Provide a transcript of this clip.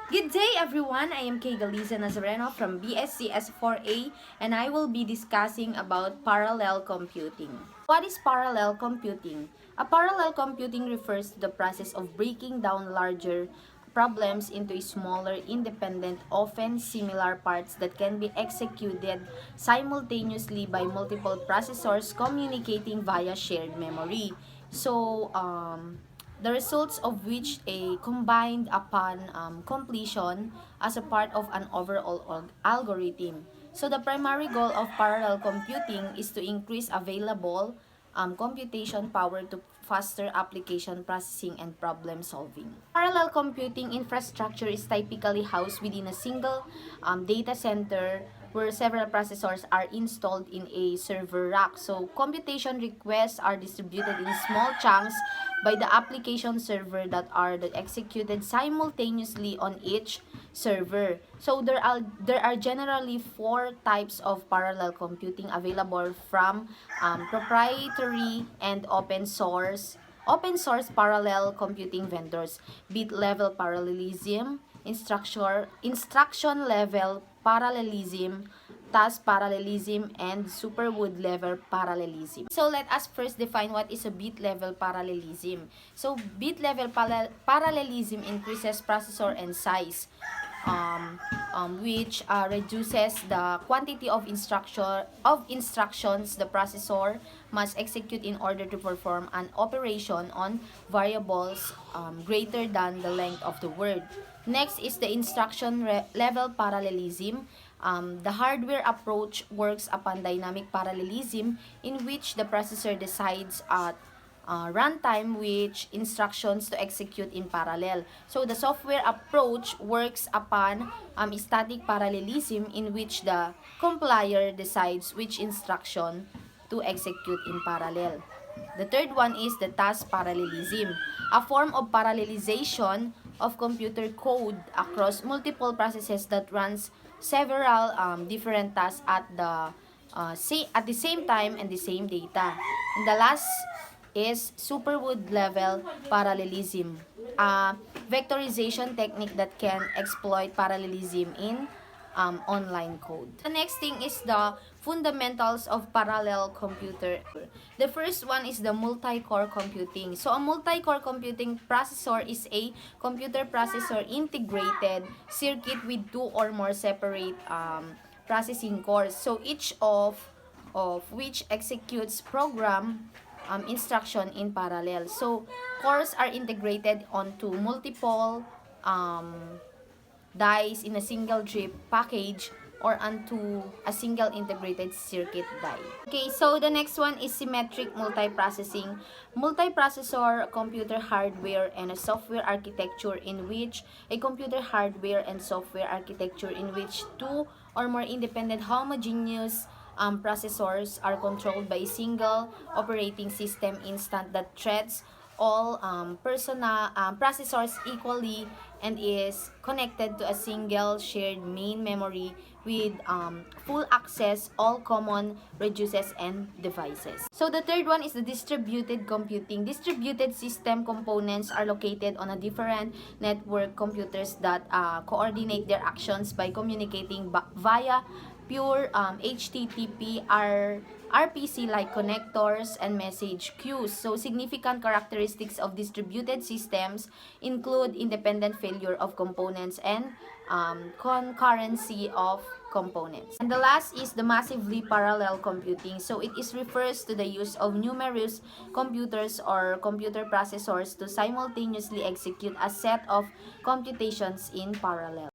Good day everyone, I am Kay Galiza Nazareno from BSCS 4A and I will be discussing about parallel computing. What is parallel computing? A parallel computing refers to the process of breaking down larger problems into smaller, independent, often similar parts that can be executed simultaneously by multiple processors communicating via shared memory. The results of which a combined upon completion as a part of an overall algorithm. So the primary goal of parallel computing is to increase available computation power to faster application processing and problem solving. Parallel computing infrastructure is typically housed within a single data center where several processors are installed in a server rack. So computation requests are distributed in small chunks by the application server that are executed simultaneously on each server. So there are generally four types of parallel computing available from proprietary and open source parallel computing vendors: bit level parallelism, instruction level parallelism, task parallelism, and superwood level parallelism. So let us first define what is a bit level parallelism. So bit level parallelism increases processor and size, which reduces the quantity of instructions the processor must execute in order to perform an operation on variables greater than the length of the word. Next is the instruction level parallelism. The hardware approach works upon dynamic parallelism, in which the processor decides at runtime which instructions to execute in parallel. So the software approach works upon static parallelism, in which the compiler decides which instruction to execute in parallel. The third one is the task parallelism, a form of parallelization of computer code across multiple processes that runs several different tasks at the same time and the same data. And the last is superwood level parallelism, a vectorization technique that can exploit parallelism in online code. The next thing is the fundamentals of parallel computer. The first one is the multi-core computing. So a multi-core computing processor is a computer processor integrated circuit with two or more separate processing cores. So each of which executes program instruction in parallel. So cores are integrated onto multiple dies in a single chip package or onto a single integrated circuit die. Okay, so the next one is symmetric multiprocessing. Multiprocessor computer hardware and a software architecture in which two or more independent homogeneous processors are controlled by a single operating system instance that treats all processors equally and is connected to a single shared main memory with full access all common resources and devices. So the third one is the distributed computing. Distributed system components are located on a different network computers that coordinate their actions by communicating via pure HTTP RPC like connectors and message queues. So significant characteristics of distributed systems include independent failure of components and concurrency of components. And the last is the massively parallel computing. So it refers to the use of numerous computers or computer processors to simultaneously execute a set of computations in parallel.